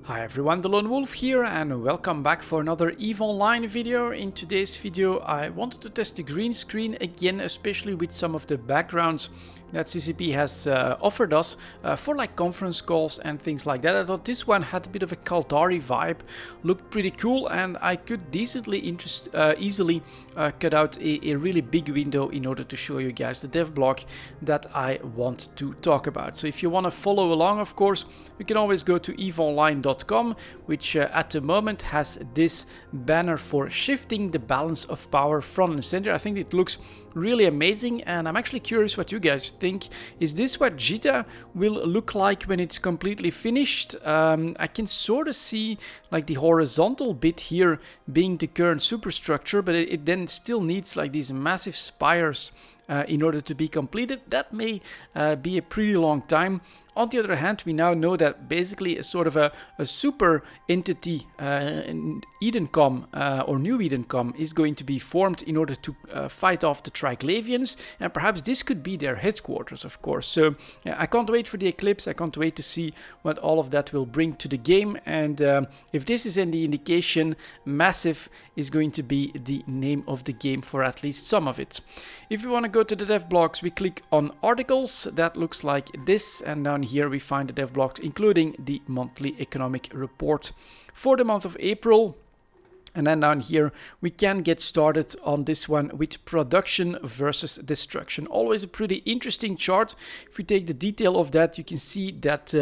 Hi everyone, delonewolf here and welcome back for another EVE Online video. In today's video I wanted to test the green screen again, especially with some of the backgrounds that CCP has offered us for like conference calls and things like that. I thought this one had a bit of a Caldari vibe, looked pretty cool, and I could decently easily cut out a really big window in order to show you guys the dev block that I want to talk about. So if you want to follow along, of course, you can always go to eveonline.com, which at the moment has this banner for shifting the balance of power front and center. I think it looks really amazing, and I'm actually curious what you guys think. Is this what Jita will look like when it's completely finished? I can sort of see like the horizontal bit here being the current superstructure, but it then still needs like these massive spires in order to be completed. That may be a pretty long time. On the other hand, we now know that basically a sort of a super entity, Edencom or New Edencom, is going to be formed in order to fight off the Triglavians, and perhaps this could be their headquarters, of course. So yeah, I can't wait for the eclipse. I can't wait to see what all of that will bring to the game, and if this is any indication, massive is going to be the name of the game for at least some of it. If we want to go to the dev blocks, we click on articles. That looks like this, and down here we find the dev blocks, including the monthly economic report for the month of April. And then down here, we can get started on this one with production versus destruction. Always a pretty interesting chart. If we take the detail of that, you can see that,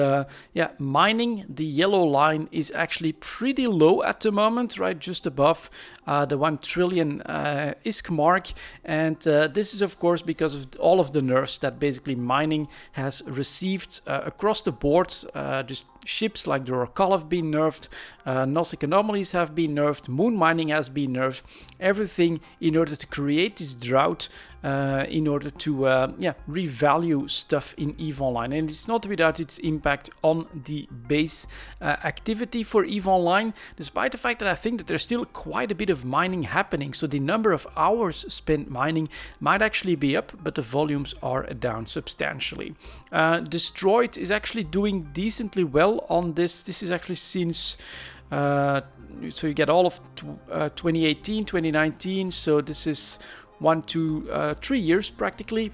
mining, the yellow line, is actually pretty low at the moment, right? Just above the 1 trillion ISK mark. And this is, of course, because of all of the nerfs that basically mining has received across the board. Just ships like the Rorqual have been nerfed, Gnostic anomalies have been nerfed, moon mining has been nerfed, everything in order to create this drought, in order to revalue stuff in EVE Online. And it's not without its impact on the base activity for EVE Online, despite the fact that I think that there's still quite a bit of mining happening. So the number of hours spent mining might actually be up, but the volumes are down substantially. Destroyed is actually doing decently well on this. This is actually since so you get all of 2018, 2019, so this is 1 to 3 years practically.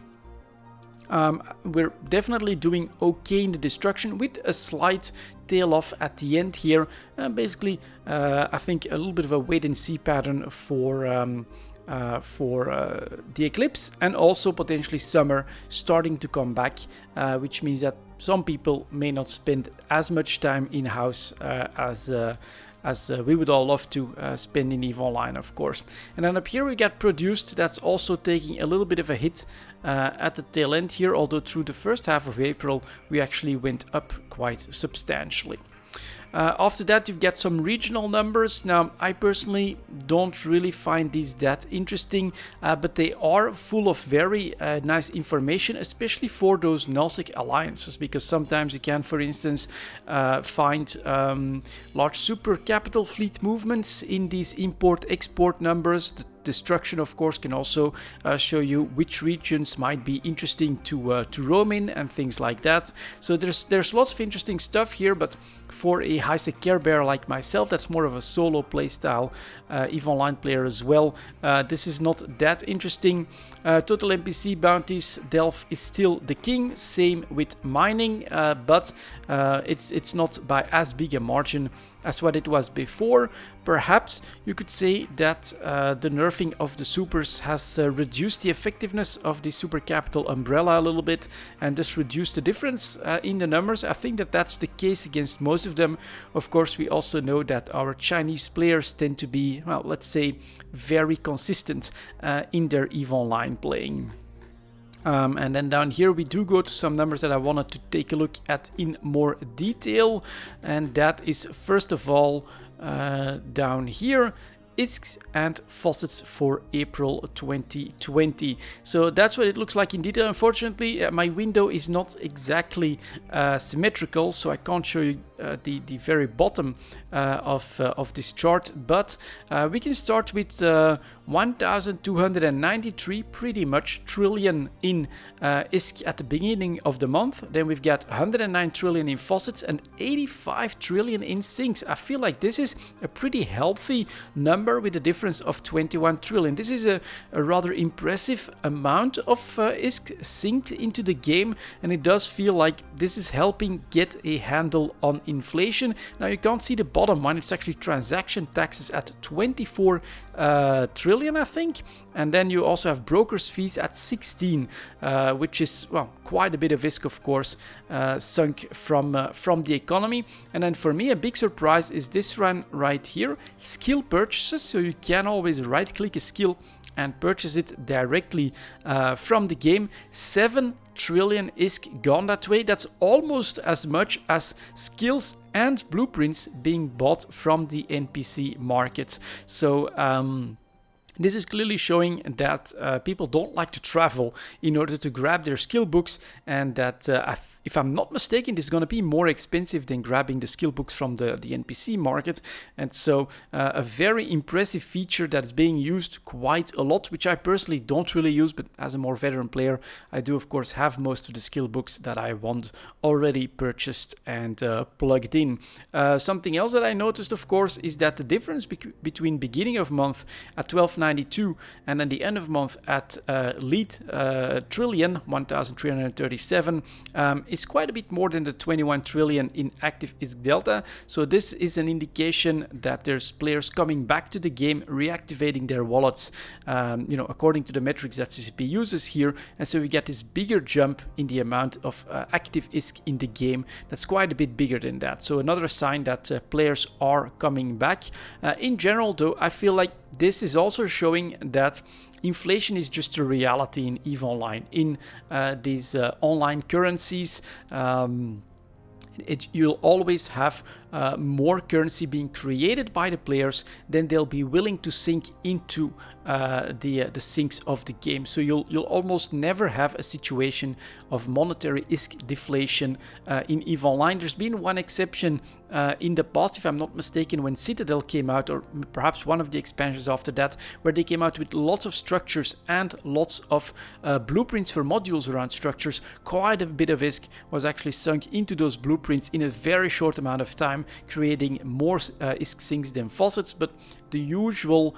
We're definitely doing okay in the destruction, with a slight tail off at the end here. Basically, I think a little bit of a wait and see pattern for the eclipse, and also potentially summer starting to come back, which means that some people may not spend as much time in-house as we would all love to spend in EVE Online, of course. And then up here we get produced. That's also taking a little bit of a hit at the tail end here, although through the first half of April we actually went up quite substantially. After that, you've got some regional numbers. Now, I personally don't really find these that interesting, but they are full of very nice information, especially for those Gnostic alliances, because sometimes you can, for instance, find large super capital fleet movements in these import-export numbers. The destruction, of course, can also show you which regions might be interesting to roam in and things like that. So there's lots of interesting stuff here, but for a high-sec Care Bear like myself, that's more of a solo playstyle EVE Online player as well, this is not that interesting. Total NPC bounties, Delph is still the king, same with mining, but it's not by as big a margin as what it was before. Perhaps you could say that the nerfing of the supers has reduced the effectiveness of the super capital umbrella a little bit, and thus reduced the difference in the numbers. I think that that's the case against most of them. Of course, we also know that our Chinese players tend to be, well, let's say, very consistent in their EVE Online playing. And then down here we do go to some numbers that I wanted to take a look at in more detail, and that is first of all down here ISKs and faucets for April 2020. So that's what it looks like in detail. Unfortunately, my window is not exactly symmetrical, so I can't show you the very bottom of this chart, but we can start with 1,293 pretty much trillion in ISK at the beginning of the month. Then we've got 109 trillion in faucets and 85 trillion in sinks. I feel like this is a pretty healthy number with a difference of 21 trillion. This is a rather impressive amount of ISK synced into the game, and it does feel like this is helping get a handle on inflation. Now you can't see the bottom one, it's actually transaction taxes at 24 trillion, I think, and then you also have brokers fees at 16, which is, well, quite a bit of ISK, of course, sunk from the economy. And then for me, a big surprise is this one right here, skill purchases. So you can always right click a skill and purchase it directly from the game. 7 trillion ISK gone that way. That's almost as much as skills and blueprints being bought from the NPC markets. So this is clearly showing that people don't like to travel in order to grab their skill books, and that if I'm not mistaken, this is going to be more expensive than grabbing the skill books from the NPC market. And so a very impressive feature that's being used quite a lot, which I personally don't really use, but as a more veteran player, I do of course have most of the skill books that I want already purchased and plugged in. Something else that I noticed, of course, is that the difference between beginning of month at 1292 and then the end of month at lead trillion 1337 is quite a bit more than the 21 trillion in active ISK delta. So this is an indication that there's players coming back to the game, reactivating their wallets, according to the metrics that CCP uses here. And so we get this bigger jump in the amount of active ISK in the game. That's quite a bit bigger than that. So another sign that players are coming back. In general, though, I feel like this is also showing that inflation is just a reality in EVE Online, in these online currencies. You'll always have more currency being created by the players than they'll be willing to sink into the sinks of the game. So you'll almost never have a situation of monetary ISK deflation in EVE Online. There's been one exception in the past, if I'm not mistaken, when Citadel came out, or perhaps one of the expansions after that, where they came out with lots of structures and lots of blueprints for modules around structures. Quite a bit of ISK was actually sunk into those blueprints in a very short amount of time, creating more ISK sinks than faucets. But the usual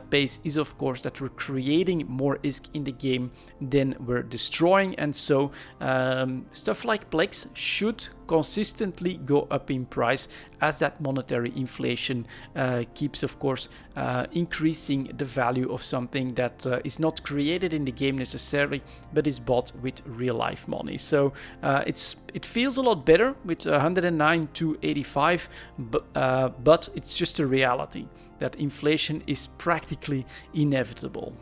pace is, of course, that we're creating more ISK in the game than we're destroying, and so stuff like Plex should consistently go up in price as that monetary inflation keeps, of course, increasing the value of something that is not created in the game necessarily, but is bought with real life money. So it feels a lot better with 109 to 85, but it's just a reality that inflation is practically inevitable.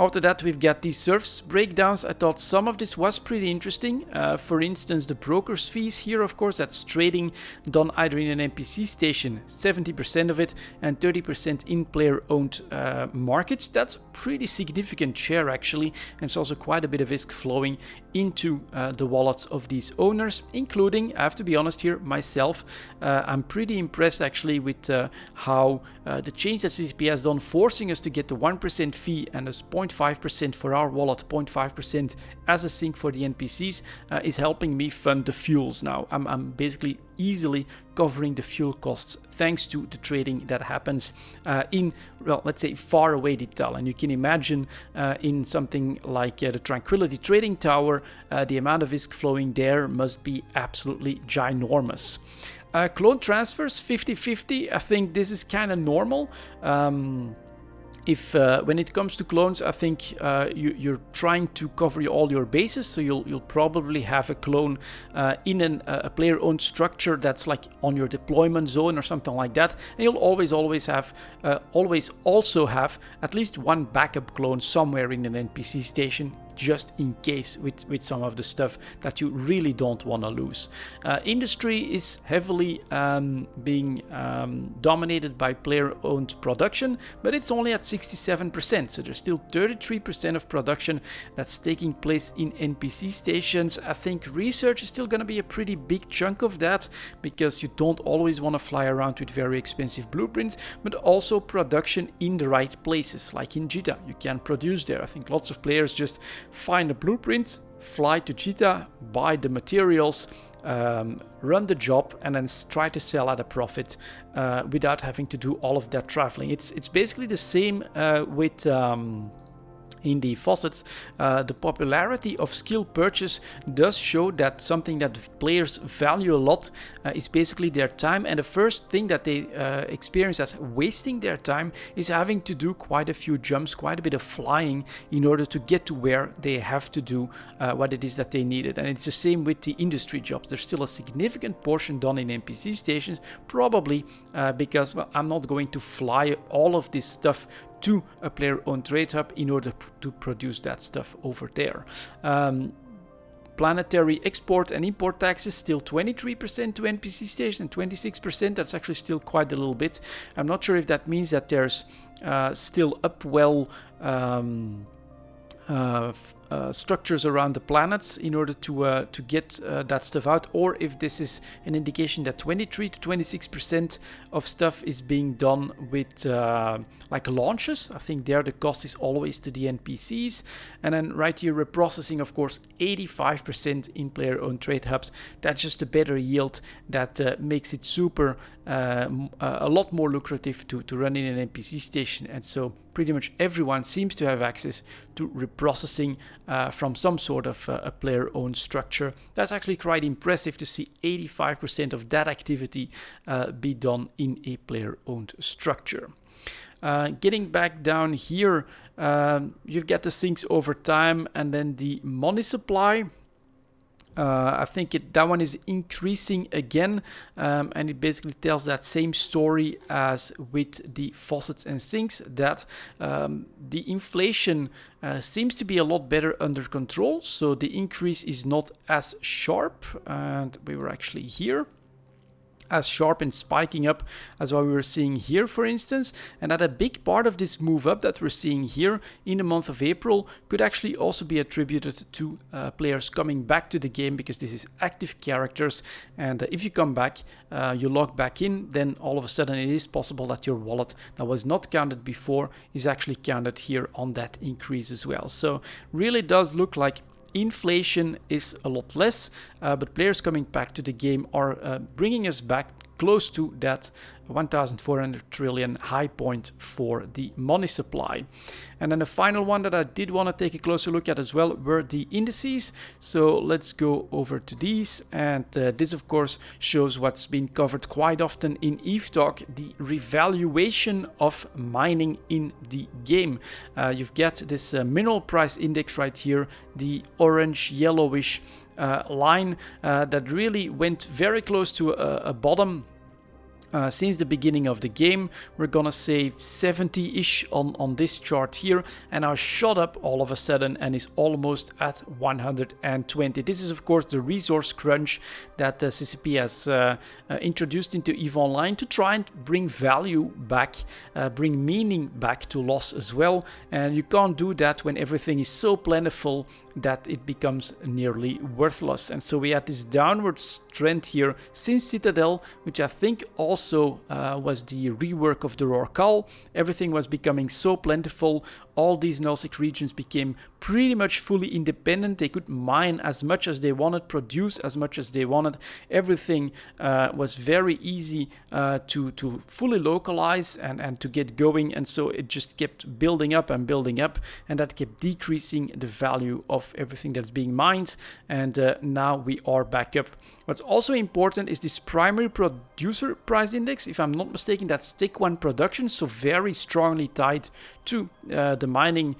After that, we've got these service breakdowns. I thought some of this was pretty interesting. For instance, the broker's fees here, of course, that's trading done either in an NPC station, 70% of it, and 30% in player-owned markets. That's a pretty significant share, actually. And it's also quite a bit of ISK flowing into the wallets of these owners, including, I have to be honest here, myself. I'm pretty impressed, actually, with how the change that CCP has done, forcing us to get the 1% fee and a 0.5% for our wallet, 0.5% as a sink for the NPCs, is helping me fund the fuels now. I'm basically easily covering the fuel costs thanks to the trading that happens in, well, let's say far away detail. And you can imagine in something like the Tranquility Trading Tower, the amount of ISK flowing there must be absolutely ginormous. Clone transfers 50-50. I think this is kind of normal. When it comes to clones, I think you're trying to cover all your bases, so you'll probably have a clone in a player-owned structure that's like on your deployment zone or something like that, and you'll always also have at least one backup clone somewhere in an NPC station just in case with some of the stuff that you really don't want to lose. Industry is heavily being dominated by player-owned production, but it's only at 67%, so there's still 33% of production that's taking place in NPC stations. I think research is still going to be a pretty big chunk of that, because you don't always want to fly around with very expensive blueprints, but also production in the right places, like in Jeddah. You can produce there. I think lots of players just find a blueprint, fly to Jeddah, buy the materials, run the job, and then try to sell at a profit without having to do all of that traveling. It's basically the same with in the faucets. The popularity of skill purchase does show that something that players value a lot is basically their time, and the first thing that they experience as wasting their time is having to do quite a few jumps, quite a bit of flying in order to get to where they have to do what it is that they needed. And it's the same with the industry jobs. There's still a significant portion done in NPC stations, probably because, well, I'm not going to fly all of this stuff to a player-owned trade hub in order to produce that stuff over there. Planetary export and import taxes still 23% to NPC stations and 26%. That's actually still quite a little bit. I'm not sure if that means that there's still upwell structures around the planets in order to get that stuff out, or if this is an indication that 23 to 26% of stuff is being done with like launches. I think there the cost is always to the NPCs. And then right here, reprocessing, of course, 85% in player-owned trade hubs. That's just a better yield that makes it super a lot more lucrative to run in an NPC station. And so pretty much everyone seems to have access to reprocessing from some sort of a player-owned structure. That's actually quite impressive to see 85% of that activity be done in a player-owned structure. Getting back down here, you've got the sinks over time, and then the money supply. I think that one is increasing again, and it basically tells that same story as with the faucets and sinks, that the inflation seems to be a lot better under control, so the increase is not as sharp, and we were actually here. As sharp and spiking up as what we were seeing here, for instance. And that a big part of this move up that we're seeing here in the month of April could actually also be attributed to players coming back to the game, because this is active characters, and if you come back, you log back in, then all of a sudden it is possible that your wallet that was not counted before is actually counted here on that increase as well. So really does look like inflation is a lot less, but players coming back to the game are bringing us back close to that 1,400 trillion high point for the money supply. And then the final one that I did want to take a closer look at as well were the indices. So let's go over to these, and this of course shows what's been covered quite often in EVE Talk, the revaluation of mining in the game. You've got this mineral price index right here, the orange yellowish line that really went very close to a bottom since the beginning of the game. We're gonna say 70-ish on this chart here, and now shot up all of a sudden and is almost at 120. This is of course the resource crunch that CCP has introduced into EVE Online to try and bring value back, bring meaning back to loss as well, and you can't do that when everything is so plentiful that it becomes nearly worthless. And so we had this downward trend here since Citadel, which I think also was the rework of the Rorcal. Everything was becoming so plentiful. All these nullsec regions became pretty much fully independent. They could mine as much as they wanted, produce as much as they wanted. Everything was very easy to fully localize and to get going. And so it just kept building up, and that kept decreasing the value of everything that's being mined. And now we are back up. What's also important is this primary producer price index. If I'm not mistaken, that's Tick 1 production, so very strongly tied to the mining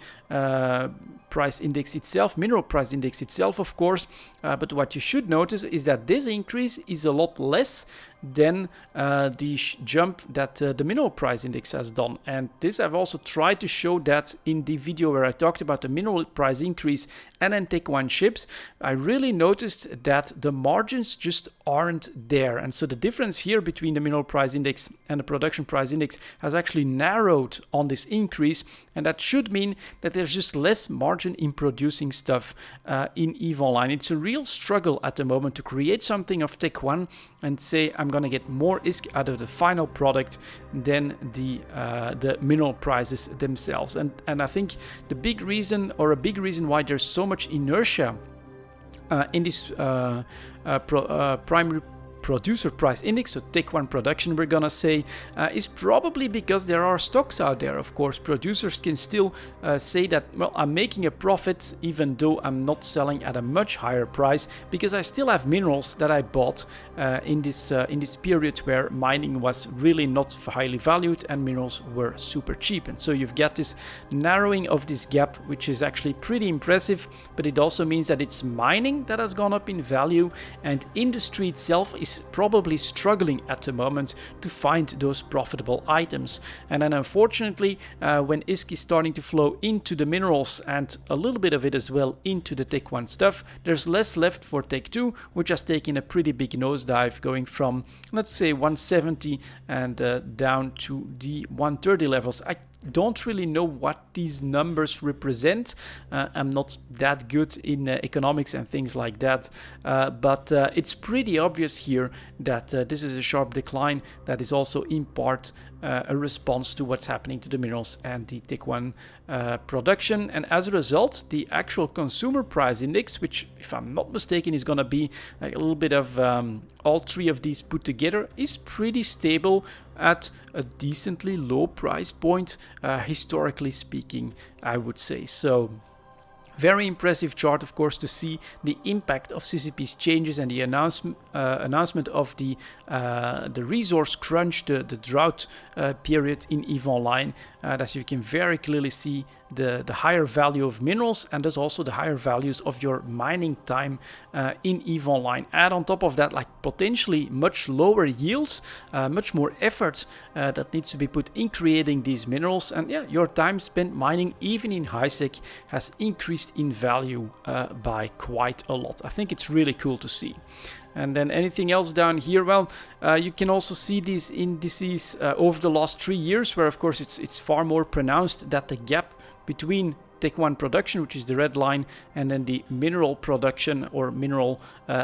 price index itself, mineral price index itself, of course. But what you should notice is that this increase is a lot less than the jump that the mineral price index has done. And this I've also tried to show that in the video where I talked about the mineral price increase and then Tech One chips. I really noticed that the margins just aren't there. And so the difference here between the mineral price index and the production price index has actually narrowed on this increase. And that should mean that there's just less margin in producing stuff in EVE Online. It's a real struggle at the moment to create something of Tech One and say I'm gonna get more ISK out of the final product than the mineral prices themselves. And I think the big reason, or a big reason why there's so much inertia in this primary producer price index, so Tech One production we're gonna say, is probably because there are stocks out there. Of course, producers can still say that, well, I'm making a profit even though I'm not selling at a much higher price, because I still have minerals that I bought in this period where mining was really not highly valued and minerals were super cheap. And so you've got this narrowing of this gap, which is actually pretty impressive, but it also means that it's mining that has gone up in value, and industry itself is probably struggling at the moment to find those profitable items. And then unfortunately, when ISK is starting to flow into the minerals and a little bit of it as well into the Tech One stuff, there's less left for Tech Two, which has taken a pretty big nosedive, going from, let's say, 170 and down to the 130 levels. I don't really know what these numbers represent. I'm not that good in economics and things like that, but it's pretty obvious here that this is a sharp decline that is also in part a response to what's happening to the minerals and the Tech One production. And as a result, the actual consumer price index, which if I'm not mistaken is going to be like a little bit of all three of these put together, is pretty stable at a decently low price point, historically speaking, I would say. So very impressive chart, of course, to see the impact of CCP's changes and the announcement of the resource crunch, the drought period in EVE Online, that you can very clearly see the higher value of minerals and thus also the higher values of your mining time in EVE Online. Add on top of that, like potentially much lower yields, much more effort that needs to be put in creating these minerals, and yeah, your time spent mining even in HiSec has increased in value by quite a lot. I think it's really cool to see. And then anything else down here? Well, you can also see these indices over the last 3 years, where of course it's far more pronounced that the gap between Tech One production, which is the red line, and then the mineral production or mineral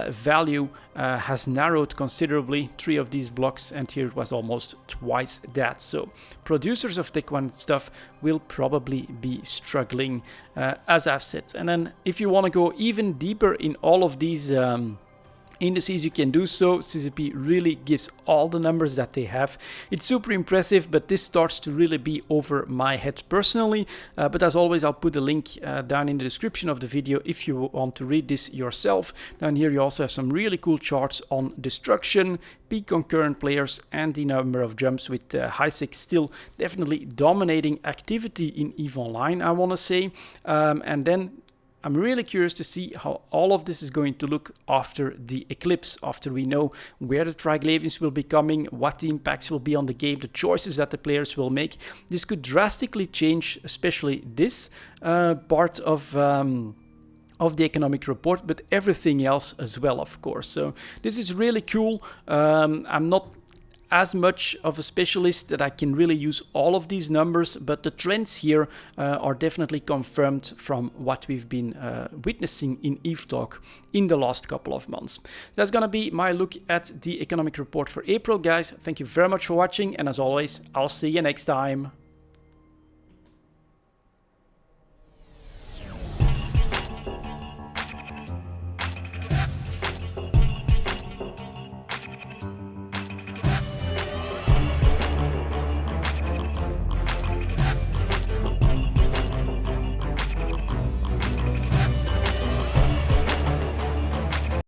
value has narrowed considerably. 3 of these blocks, and here it was almost twice that. So producers of Tech One stuff will probably be struggling, as I've said. And then if you want to go even deeper in all of these indices, you can do so. CCP really gives all the numbers that they have. It's super impressive, but this starts to really be over my head personally. But as always, I'll put a link down in the description of the video if you want to read this yourself. Down here you also have some really cool charts on destruction, peak concurrent players, and the number of jumps, with HiSec still definitely dominating activity in EVE Online, I want to say. And then I'm really curious to see how all of this is going to look after the eclipse, after we know where the Triglavians will be coming, what the impacts will be on the game, the choices that the players will make. This could drastically change, especially this part of the economic report, but everything else as well, of course. So this is really cool. I'm not as much of a specialist that I can really use all of these numbers, but the trends here are definitely confirmed from what we've been witnessing in EVE Talk in the last couple of months. That's gonna be my look at the economic report for April, guys. Thank you very much for watching, and as always, I'll see you next time.